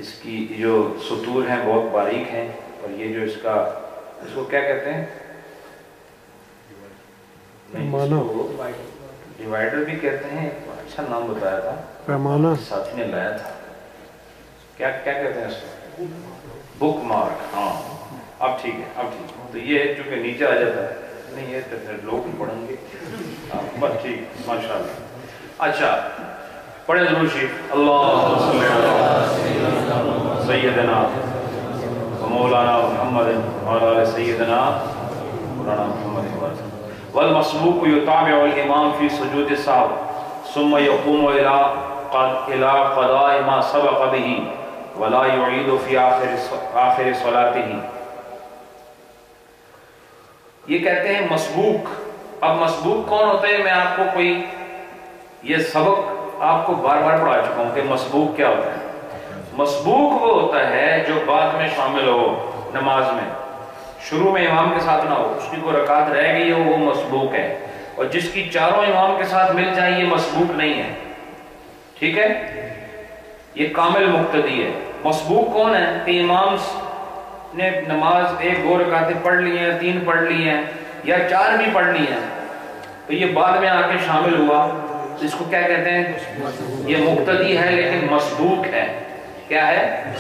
اس کی جو سطور ہیں بہت باریک ہیں، اور یہ جو اس کو کیا کہتے ہیں؟ ڈیوائیڈر بھی کہتے ہیں. اچھا نام بتایا تھا، پیمانہ ساتھی نے لایا تھا. کیا کہتے ہیں اس کو؟ بک مارک. ہاں اب ٹھیک ہے. تو یہ چونکہ نیچے آ جاتا ہے، نہیں یہ تو پھر لوگ پڑھیں گے. بس ٹھیک، ماشاء اللہ. اچھا پڑھیں ضرور شریف. اللہ سیدنا مولانا محمد وعلى آل سیدنا مولانا محمد والمسبوق يتابع الامام في سجود السهو ثم يقوم الى قضاء ما سبق به ولا يعيد في آخر صلاته. یہ کہتے ہیں مسبوق. اب مسبوق کون ہوتا ہے؟ میں آپ کو کوئی یہ سبق آپ کو بار بار پڑھا چکا ہوں کہ مسبوق کیا ہوتا ہے. مسبوق وہ ہوتا ہے جو بعد میں شامل ہو نماز میں، شروع میں امام کے ساتھ نہ ہو، اس کی کوئی رکعت رہ گئی ہو، وہ مسبوق ہے. اور جس کی چاروں امام کے ساتھ مل جائیں یہ مسبوق نہیں ہے. ٹھیک ہے، یہ کامل مقتدی ہے. مسبوق کون ہے؟ کہ امام نے نماز 1-2 رکعتیں پڑھ لی ہیں، 3 پڑھ لی ہیں یا 4 بھی پڑھ لی ہیں، تو یہ بعد میں آ کے شامل ہوا، تو اس کو کیا کہتے ہیں؟ یہ مقتدی ہے لیکن مسبوق ہے. کیا ہے؟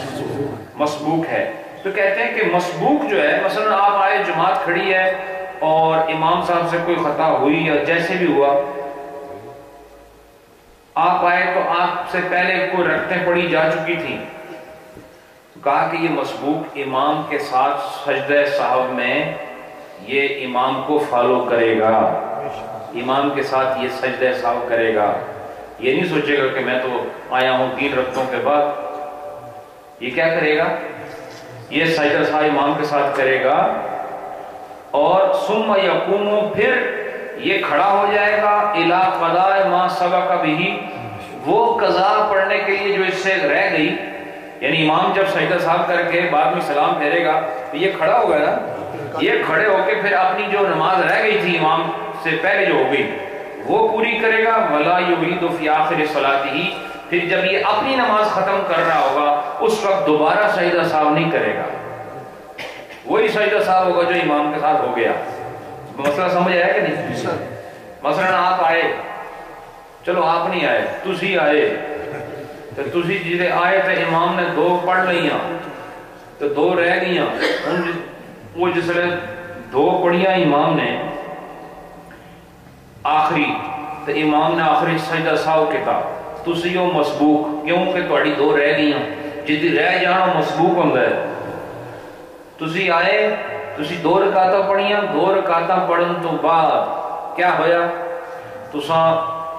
مسبوق ہے. تو کہتے ہیں کہ مسبوق جو ہے، مثلا آپ آئے، جماعت کھڑی ہے اور امام صاحب سے کوئی خطا ہوئی یا جیسے بھی ہوا، آپ آئے تو آپ سے پہلے کوئی رکعتیں پڑھی جا چکی تھی، کہا کہ یہ مسبوق امام کے ساتھ سجدہ سہو میں یہ امام کو فالو کرے گا، امام کے ساتھ یہ سجدہ سہو کرے گا. یہ نہیں سوچے گا کہ میں تو آیا ہوں 3 رکعتوں کے بعد. یہ کیا کرے گا؟ یہ سجدہ سہو امام کے ساتھ کرے گا. اور ثم یقوم، پھر یہ کھڑا ہو جائے گا الی قضاء ما سبق به، وہ قضا پڑھنے کے لیے جو اس سے رہ گئی. یعنی امام جب سجدہ صاحب کر کے بعد میں سلام پھیرے گا تو یہ کھڑا ہوگا نا، یہ کھڑے ہو کے پھر اپنی جو نماز رہ گئی تھی امام سے پہلے جو ہو گئی وہ پوری کرے گا. ولا یعید فی آخر صلاتہ، پھر جب یہ اپنی نماز ختم کر رہا ہوگا اس وقت دوبارہ سجدہ صاحب نہیں کرے گا، وہی سجدہ صاحب ہوگا جو امام کے ساتھ ہو گیا. مسئلہ سمجھ آیا کہ نہیں؟ مثلا آپ آئے، چلو آپ نہیں آئے، تسی آئے، تو تسی جیسے آئے تھے امام نے 2 پڑھ لیاں تو 2 رہ گئیاں، وہ جس نے 2 پڑھیاں امام نے آخری، تو امام نے آخری سجدہ سہو کیتا، تسی ہو مسبوق، کیونکہ تہاڈی 2 رہ گئیاں، جدی رہ جانا مسبوق ہوندا ہے. تسی آئے، تسی 2 رکعتاں پڑھیاں، 2 رکعتاں پڑھن تو بعد کیا ہویا؟ تساں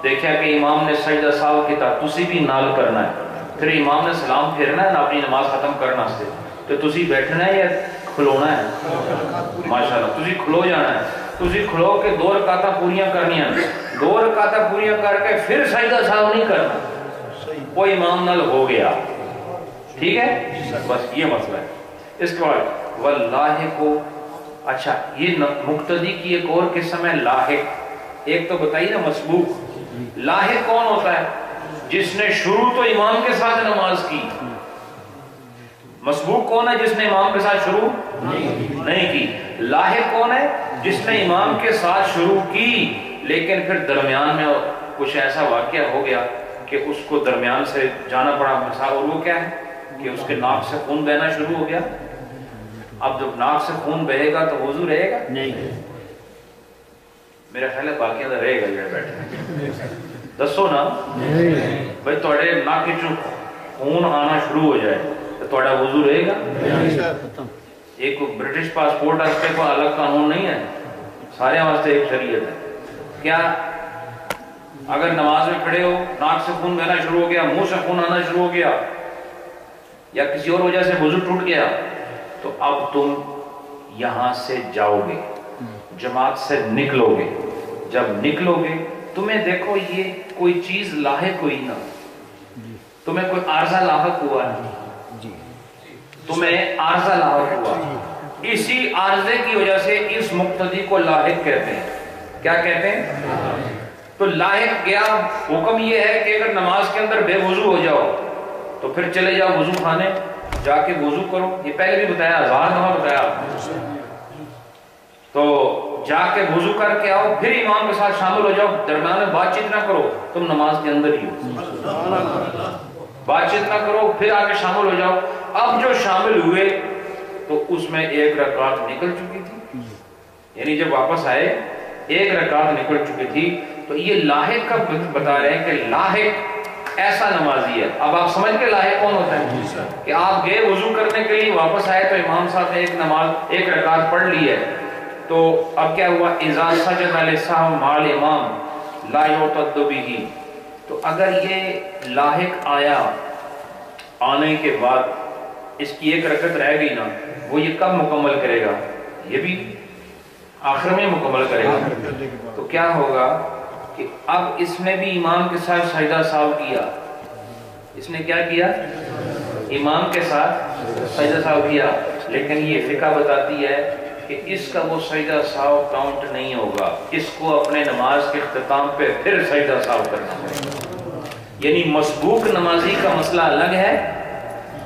دیکھا کہ امام نے سجدہ سہو کیتا، تسی بھی نال کرنا ہے. پھر امام نے سلام پھیرنا ہے نا اپنی نماز ختم کرنا سے، تو تسی بیٹھنا ہے یا کھلونا ہے؟ ماشاءاللہ تسی کھلو جانا ہے. تسی کھلو کے 2 رکعتاں پوریاں کرنیاں، 2 رکعتاں پوریاں کر کے پھر سجدہ سہو نہیں کرنا، وہ امام نال ہو گیا. ٹھیک ہے، بس یہ مسئلہ ہے. اس کے بعد واللاحق کو، اچھا یہ مقتدی کی ایک اور قسم ہے لاحق. ایک تو بتائیے نا مسبوق. لاحق کون ہوتا ہے؟ جس نے شروع تو امام کے ساتھ نماز کی. مسبوق کون ہے؟ جس نے امام کے ساتھ شروع نہیں کی. لاحق کون ہے؟ جس نے امام کے ساتھ شروع کی لیکن پھر درمیان میں کچھ ایسا واقعہ ہو گیا کہ اس کو درمیان سے جانا پڑا. مثال، اور وہ کیا ہے کہ اس کے ناک سے خون بہنا شروع ہو گیا. اب جب ناک سے خون بہے گا تو وضو رہے گا نہیں؟ میرا خیال ہے باقی اندر رہے گا. یہ بیٹھے دسو نا بھائی، تھوڑے ناک چ خون آنا شروع ہو جائے تو تھوڑا وضو رہے گا؟ ایک برٹش پاسپورٹ واسطے کوئی الگ قانون نہیں ہے، سارے واسطے ایک شریعت ہے. کیا اگر نماز میں کھڑے ہو، ناک سے خون بہنا شروع ہو گیا، منہ سے خون آنا شروع ہو گیا، یا کسی اور وجہ سے وضو ٹوٹ گیا، تو اب تم یہاں سے جاؤ گے، جماعت سے نکلو گے. جب نکلو گے تمہیں دیکھو یہ کوئی چیز لاحق ہوئی نا، تمہیں کوئی عارضہ لاحق ہوا ہے، تمہیں عارضہ لاحق ہوا، اسی عارضے کی وجہ سے اس مقتدی کو لاحق کہتے ہیں. کیا کہتے ہیں؟ تو لاحق گیا. حکم یہ ہے کہ اگر نماز کے اندر بے وضو ہو جاؤ تو پھر چلے جاؤ وضو خانے، جا کے وضو کرو. یہ پہلے بھی بتایا، 1000 دفعہ بتایا. تو جا کے وضو کر کے آؤ، پھر امام کے ساتھ شامل ہو جاؤ. درمیان میں بات چیت نہ کرو، تم نماز کے اندر ہی ہو. بات چیت نہ کرو، پھر آ کے شامل ہو جاؤ. اب جو شامل ہوئے تو اس میں 1 رکعت نکل چکی تھی، یعنی جب واپس آئے 1 رکعت نکل چکی تھی. تو یہ لاحق کا بتا رہے ہیں کہ لاحق ایسا نمازی ہے. اب آپ سمجھ کے لاحق کون ہوتا ہے کہ آپ گئے وضو کرنے کے لیے, واپس آئے تو امام صاحب نے ایک رکعت پڑھ لی ہے, تو اب کیا ہوا, اذا سجد للسہو مع الامام لا یعتد بہ, تو اگر یہ لاحق آیا آنے کے بعد اس کی ایک رکعت رہ گئی نا, وہ یہ کب مکمل کرے گا؟ یہ بھی آخر میں مکمل کرے گا. تو کیا ہوگا کہ اب اس نے بھی امام کے ساتھ سجدہ سہو کیا, اس نے کیا کیا, امام کے ساتھ سجدہ سہو کیا, لیکن یہ فقہ بتاتی ہے کہ اس کا وہ سجدہ سہو کاؤنٹ نہیں ہوگا, اس کو اپنے نماز کے اختتام پہ پھر سجدہ سہو کرنا ہوگا. یعنی مسبوق نمازی کا مسئلہ الگ ہے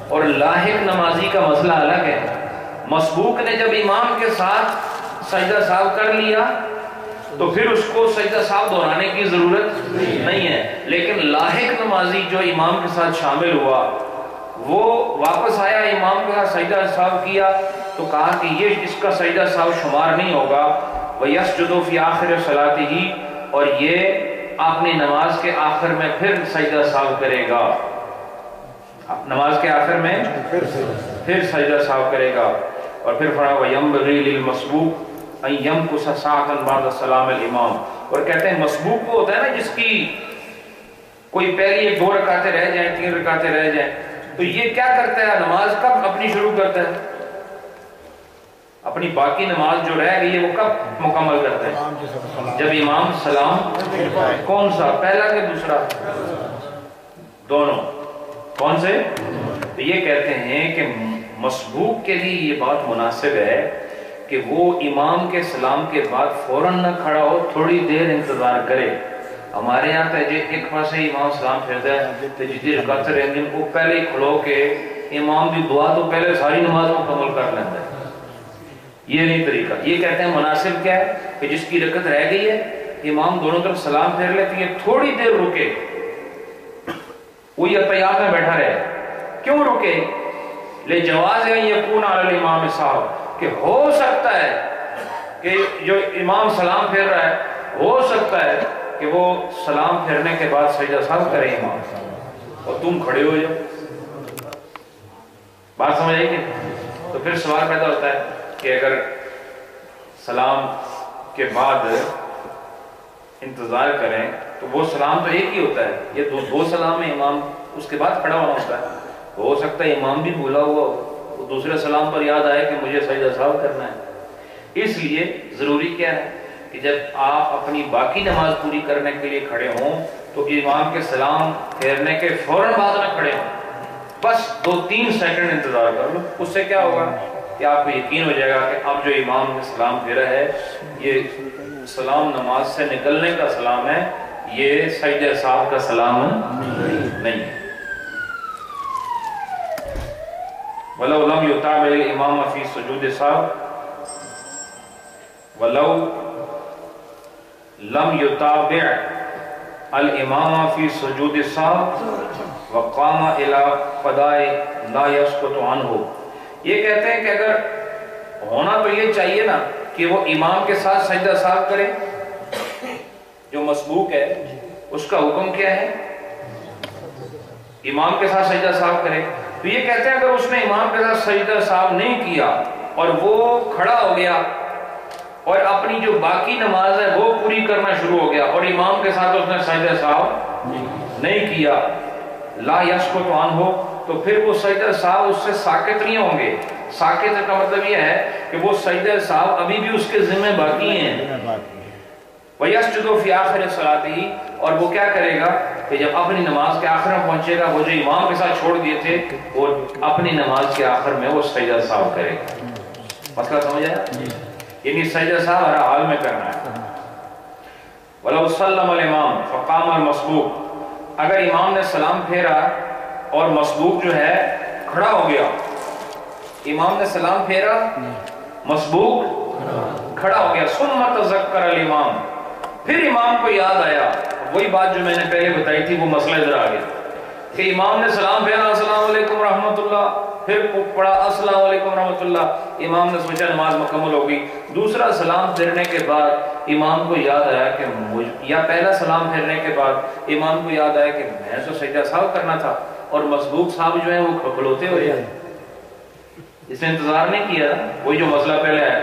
اور لاحق نمازی کا مسئلہ الگ ہے. مسبوق نے جب امام کے ساتھ سجدہ سہو کر لیا تو پھر اس کو سجدہ سہو دہرانے کی ضرورت نہیں ہے, لیکن لاحق نمازی جو امام کے ساتھ شامل ہوا وہ واپس آیا, امام کے ساتھ سجدہ سہو کیا, تو کہا کہ یہ اس کا سجدہ سہو شمار نہیں ہوگا. وَيَسْجُدُ فِي آخِرِ صَلَاتِهِ, اور یہ اپنی نماز کے آخر میں پھر سجدہ سہو کرے گا, نماز کے آخر میں پھر سجدہ سہو کرے گا. اور پھر فرمایا وَيَنبَغِي لِلْمَسْبُوقِ أَن يَمْكُثَ سَاعَةً بَعْدَ سَلَامِ الْإِمَامِ, اور کہتے ہیں مسبوق وہ ہوتا ہے نا جس کی کوئی پہلی 2 رکعتیں رہ جائیں, 3 رکعتیں رہ جائیں, تو یہ کیا کرتا ہے, نماز کب اپنی شروع کرتا ہے, اپنی باقی نماز جو رہ گئی ہے وہ کب مکمل کرتا ہے, جب امام سلام, کون سا, پہلا کہ دوسرا, دونوں, کون سے. تو یہ کہتے ہیں کہ مسبوق کے لیے یہ بات مناسب ہے کہ وہ امام کے سلام کے بعد فوراً نہ کھڑا ہو, تھوڑی دیر انتظار کرے. ہمارے یہاں تو ایک پاس ہی امام سلام پھیرتا ہے تو جتنی رکعتیں رہیں گے وہ پہلے ہی کھڑو کے امام کی دعا تو پہلے ساری نماز مکمل کر لیتا ہے. یہ نہیں طریقہ. یہ کہتے ہیں مناسب کیا ہے کہ جس کی رکعت رہ گئی ہے امام دونوں طرف سلام پھیر لیتی ہے, تھوڑی دیر رکے, وہی اتحیات میں بیٹھا رہے. کیوں رکے؟ لجواز یکون علی الامام صاحب, کہ ہو سکتا ہے کہ جو امام سلام پھیر رہا ہے ہو سکتا ہے کہ وہ سلام پھیرنے کے بعد سجدہ سہو کرے امام, اور تم کھڑے ہو جاؤ. بات سمجھ آئی کہ؟ تو پھر سوال پیدا ہوتا ہے کہ اگر سلام کے بعد انتظار کریں تو وہ سلام تو ایک ہی ہوتا ہے, یہ دو سلام ہے, امام اس کے بعد کھڑا ہونا ہوتا ہے. ہو سکتا ہے امام بھی بھولا ہوا ہو, دوسرے سلام پر یاد آئے کہ مجھے سجدہ سہو کرنا ہے. اس لیے ضروری کیا ہے کہ جب آپ اپنی باقی نماز پوری کرنے کے لیے کھڑے ہوں تو امام کے سلام پھیرنے کے فوراً بعد نہ کھڑے ہوں, بس 2-3 سیکنڈ انتظار کر لو. اس سے کیا ہوگا کہ آپ کو یقین ہو جائے گا کہ اب جو امام نے سلام پھیرا ہے یہ سلام نماز سے نکلنے کا سلام ہے, یہ سجدہ سہو کا سلام نہیں ہے. وَلَوْ لَمْ يُتَابِعِ الْإِمَامَ فِي سُجُودِ السَّهْوِ وَلَوْ لَمْ يُتَابِعِ الْإِمَامَ فِي سُجُودِ السَّهْوِ وَقَامَ إِلَى قَضَاءِ لَا يَسْقُطُ عَنْهُ. یہ کہتے ہیں کہ اگر ہونا تو یہ چاہیے نا کہ وہ امام کے ساتھ سجدہ سہو کرے, جو مسبوق ہے اس کا حکم کیا ہے, امام کے ساتھ سجدہ سہو کرے. تو یہ کہتے ہیں اگر اس نے امام کے ساتھ سجدہ سہو نہیں کیا اور وہ کھڑا ہو گیا اور اپنی جو باقی نماز ہے وہ پوری کرنا شروع ہو گیا اور امام کے ساتھ اس نے سجدہ سہو نہیں کیا, لا یسقط عنہ, تو پھر وہ سجدہ سہو اس سے ساقط نہیں ہوں گے. ساقط کا مطلب یہ ہے کہ وہ سجدہ سہو ابھی بھی اس کے ذمہ باقی ہیں. وَيَسْجُدُ فِي آخِرِ صَلَاتِهِ, اور وہ کیا کرے گا کہ جب اپنی نماز کے آخر میں پہنچے گا وہ جو امام کے ساتھ چھوڑ دیے تھے وہ اپنی نماز کے آخر میں وہ سجدہ سہو کرے گا. مسئلہ سمجھ آیا؟ یعنی سجدہ سہو ہر حال میں کرنا ہے. وَلَوْ سَلَّمَ الْإِمَامُ فَقَامَ الْمَسْبُوقُ, اگر امام نے سلام پھیرا اور مسبوق جو ہے کھڑا ہو گیا, امام نے سلام پھیرا مسبوق کھڑا ہو گیا, ثُمَّ تَذَكَّرَ الْإِمَامُ, پھر امام کو یاد آیا, وہی بات جو میں نے پہلے بتائی تھی وہ مسئلہ ادھر آ گیا, کہ امام نے سلام پھیرا السلام علیکم رحمۃ اللہ، پھر پڑھا السلام علیکم رحمۃ اللہ، امام نے سوچا نماز مکمل ہو گئی، دوسرا سلام پھیرنے کے بعد امام کو یاد آیا کہ یا پہلا سلام پھیرنے کے بعد امام کو یاد آیا کہ میں تو سجدہ سہو کرنا تھا، اور مسبوق صاحب جو ہیں وہ کھکھلوتے ہوئے ہیں، اس نے انتظار نہیں کیا، وہی جو مسئلہ پہلے ہے،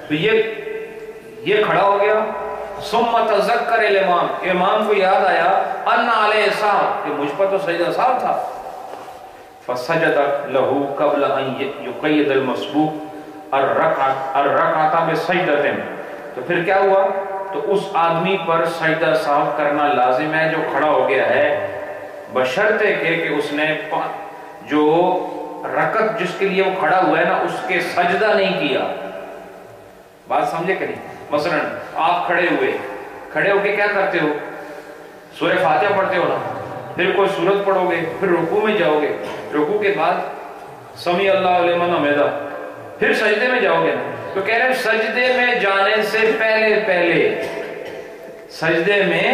تو یہ کھڑا ہو گیا، ثم تذکر الامام، امام کو یاد آیا ان علیہ سہو کہ مجھ پر تو سجدہ سہو تھا، فسجد له قبل ان يقيد المسبوق الركعه بسجدة، تو پھر کیا ہوا، تو اس آدمی پر سجدہ سہو کرنا لازم ہے جو کھڑا ہو گیا ہے، بشرطے کہ اس نے جو رکعت جس کے لیے وہ کھڑا ہوا ہے نا اس کے سجدہ نہیں کیا۔ بات سمجھے کہ نہیں؟ مثلا آپ کھڑے ہو کے کیا کرتے ہو؟ سورہ فاتحہ پڑھتے ہو نا، پھر کوئی سورت پڑھو گے، پھر رکوع میں جاؤ گے، رکوع کے بعد سمیع اللہ لمن حمدہ، پھر سجدے میں جاؤ گے نا، تو کہہ رہے ہیں سجدے میں جانے سے سجدے میں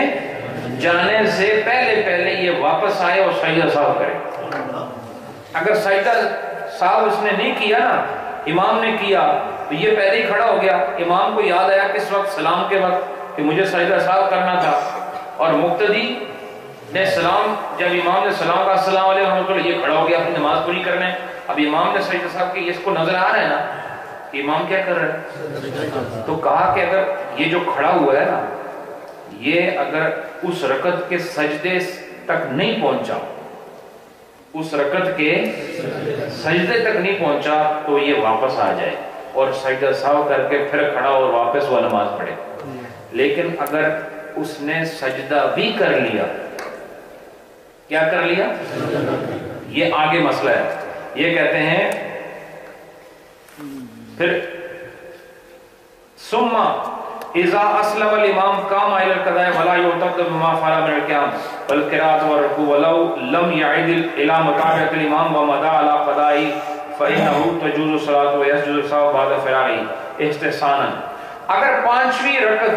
جانے سے پہلے یہ واپس آئے اور سجدہ سہو کرے۔ اگر سجدہ سہو اس نے نہیں کیا نا، امام نے کیا، تو یہ پہلے ہی کھڑا ہو گیا، امام کو یاد آیا کس وقت؟ سلام کے وقت کہ مجھے سجدہ سہو کرنا تھا، اور مقتدی نے سلام، جب امام نے سلام کا السلام علیکم ورحمۃ اللہ، یہ کھڑا ہو گیا اپنی نماز پوری کرنے، اب امام نے سجدہ سہو کی، اس کو نظر آ رہا ہے نا کہ امام کیا کر رہا ہے، تو کہا کہ اگر یہ جو کھڑا ہوا ہے نا یہ اگر اس رکعت کے سجدے تک نہیں پہنچا، اس رکعت کے سجدے تک نہیں پہنچا تو یہ واپس آ جائے اور سجدہ سہو کر کے پھر کھڑا اور واپس وہ نماز پڑھے۔ لیکن اگر اس نے سجدہ بھی کر لیا، کیا کر لیا؟ یہ آگے مسئلہ ہے، یہ کہتے ہیں پھر ثم اذا اسلم الامام قام الى القضاء ولا يعتقد بما فعل من القيام والقراءة والركوع ولو لم يعد الى متابعة الامام ومضى على قضائه فانه تجوز الصلاة ويسجد السهو بعد فراغه استحسانا۔ اگر پانچویں رکعت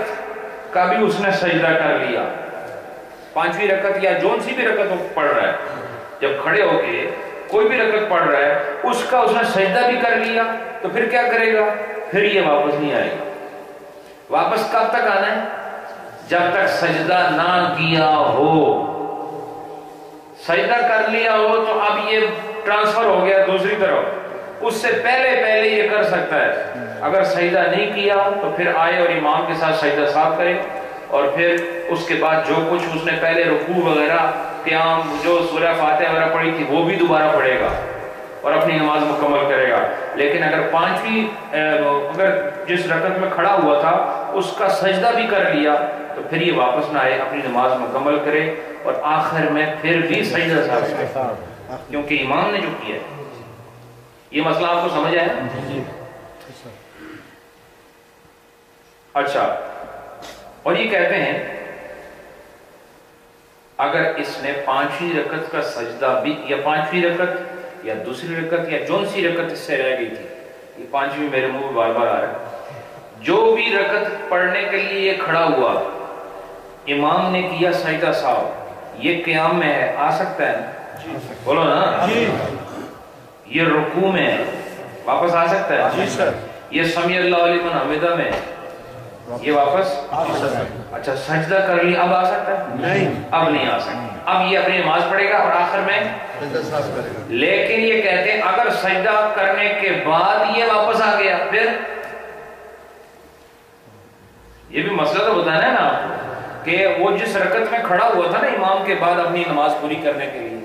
کا بھی اس نے سجدہ کر لیا، پانچویں رکعت یا جون سی بھی رکعت وہ پڑھ رہا ہے، جب کھڑے ہو کے کوئی بھی رکعت پڑھ رہا ہے اس کا اس نے سجدہ بھی کر لیا، تو پھر کیا کرے گا؟ پھر یہ واپس نہیں آئے گا۔ واپس کب تک آنا ہے؟ جب تک سجدہ نہ کیا ہو۔ سجدہ کر لیا ہو تو اب یہ ٹرانسفر ہو گیا دوسری طرف، اس سے پہلے یہ کر سکتا ہے۔ اگر سجدہ نہیں کیا تو پھر آئے اور امام کے ساتھ سجدہ ساتھ کرے، اور پھر اس کے بعد جو کچھ اس نے پہلے رکوع وغیرہ قیام جو سورہ فاتحہ وغیرہ پڑھی تھی وہ بھی دوبارہ پڑھے گا اور اپنی نماز مکمل کرے گا۔ لیکن اگر اگر جس رکعت میں کھڑا ہوا تھا اس کا سجدہ بھی کر لیا تو پھر یہ واپس نہ آئے، اپنی نماز مکمل کرے اور آخر میں پھر بھی سجدہ کرے، کیونکہ امام نے جو کیا ہے۔ یہ مسئلہ آپ کو سمجھ آیا؟ اچھا، اور یہ کہتے ہیں اگر اس نے پانچویں رکعت کا سجدہ بھی، یا پانچویں رکعت یا دوسری رکعت یا جون سی رکعت اس سے رہ گئی تھی، یہ پانچویں میرے منہ میں بار بار آ رہا ہے، جو بھی رکعت پڑھنے کے لیے یہ کھڑا ہوا، امام نے کیا سجدہ سہو، یہ قیام میں ہے، آ سکتا ہے؟ بولو نا، یہ رکوع میں ہے، واپس آ سکتا ہے؟ یہ سمیع اللہ لمن حمدہ میں، یہ واپس اچھا سجدہ کر لی، اب آ سکتا ہے؟ نہیں، اب نہیں آ سکتا، اب یہ اپنی نماز پڑھے گا اور آخر میں۔ لیکن یہ کہتے ہیں اگر سجدہ کرنے کے بعد یہ واپس آ گیا، پھر یہ بھی مسئلہ تو بتانا ہے نا آپ کو کہ وہ جس رکعت میں کھڑا ہوا تھا نا امام کے بعد اپنی نماز پوری کرنے کے لیے،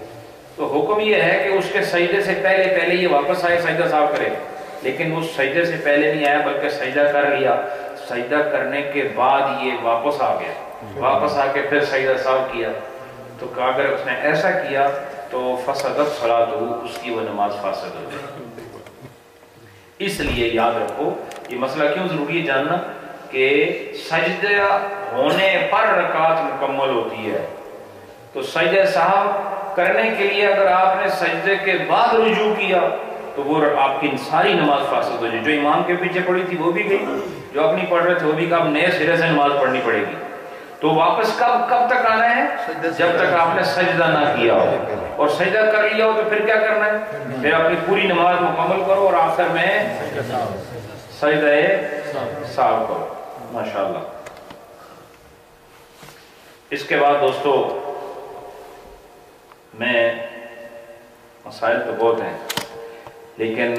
تو حکم یہ ہے کہ اس کے سجدے سے پہلے یہ واپس آئے، سجدہ صاحب کرے، لیکن وہ سجدے سے پہلے نہیں آیا بلکہ سجدہ کر لیا، سجدہ کرنے کے بعد یہ واپس آ گیا، واپس آ کے پھر سجدہ صاحب کیا، تو اگر اس نے ایسا کیا تو فسدت صلاۃ، اس کی وہ نماز فاسد ہو گئی۔ اس لیے یاد رکھو، یہ مسئلہ کیوں ضروری ہے جاننا کہ سجدہ ہونے پر رکعت مکمل ہوتی ہے، تو سجدہ صاحب کرنے کے لیے اگر آپ نے سجدے کے بعد رجوع کیا تو وہ آپ کی ساری نماز فاسد ہو جائے، جو امام کے پیچھے پڑھی تھی وہ بھی گئی، جو اپنی پڑھ رہے تھے وہ بھی، کہ اب نئے سرے سے نماز پڑھنی پڑے گی۔ تو واپس کب تک آنا ہے؟ جب تک آپ نے سجدہ نہ کیا ہو، اور سجدہ کر لیا ہو تو پھر کیا کرنا ہے؟ پھر اپنی پوری نماز مکمل کرو اور آخر میں سجدہ ساو کرو. ماشاءاللہ. اس کے بعد دوستو میں مسائل تو بہت ہیں، لیکن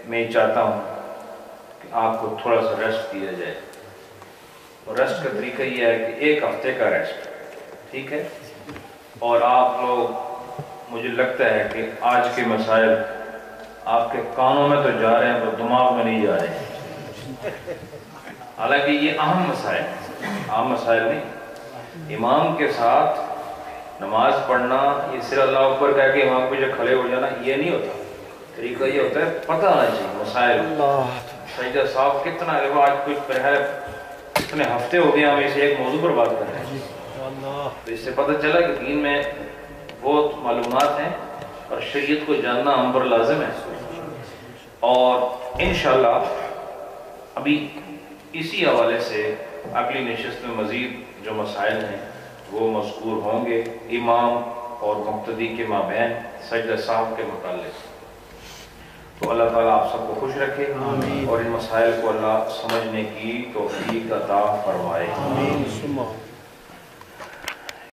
میں یہ چاہتا ہوں کہ آپ کو تھوڑا سا ریسٹ دیا جائے. اور ریسٹ کا طریقہ یہ ہے کہ 1 ہفتے کا ریسٹ، ٹھیک ہے؟ اور آپ لوگ، مجھے لگتا ہے کہ آج کے مسائل آپ کے کانوں میں تو جا رہے ہیں پر دماغ میں نہیں جا رہے ہیں. حالانکہ یہ اہم مسائل، عام مسائل نہیں. امام کے ساتھ نماز پڑھنا، یہ صرف اللہ اکبر کہہ کے امام پہ جو کھڑے ہو جانا، یہ نہیں ہوتا. طریقہ یہ ہوتا ہے پتہ ہونا چاہیے مسائل. سجدہ صاحب کتنا ہے، آج کچھ پہلے اتنے ہفتے ہو گئے ہم اسے ایک موضوع پر بات کر رہے ہیں، تو اس سے پتہ چلا کہ دین میں بہت معلومات ہیں اور شریعت کو جاننا ہم پر لازم ہے. اور انشاءاللہ ابھی اسی حوالے سے اگلی نشست میں مزید جو مسائل ہیں وہ مذکور ہوں گے امام اور مقتدی کے مابین سجدہ سہو کے متعلق. تو اللہ تعالیٰ آپ سب کو خوش رکھے اور ان مسائل کو اللہ سمجھنے کی توفیق عطا فرمائے.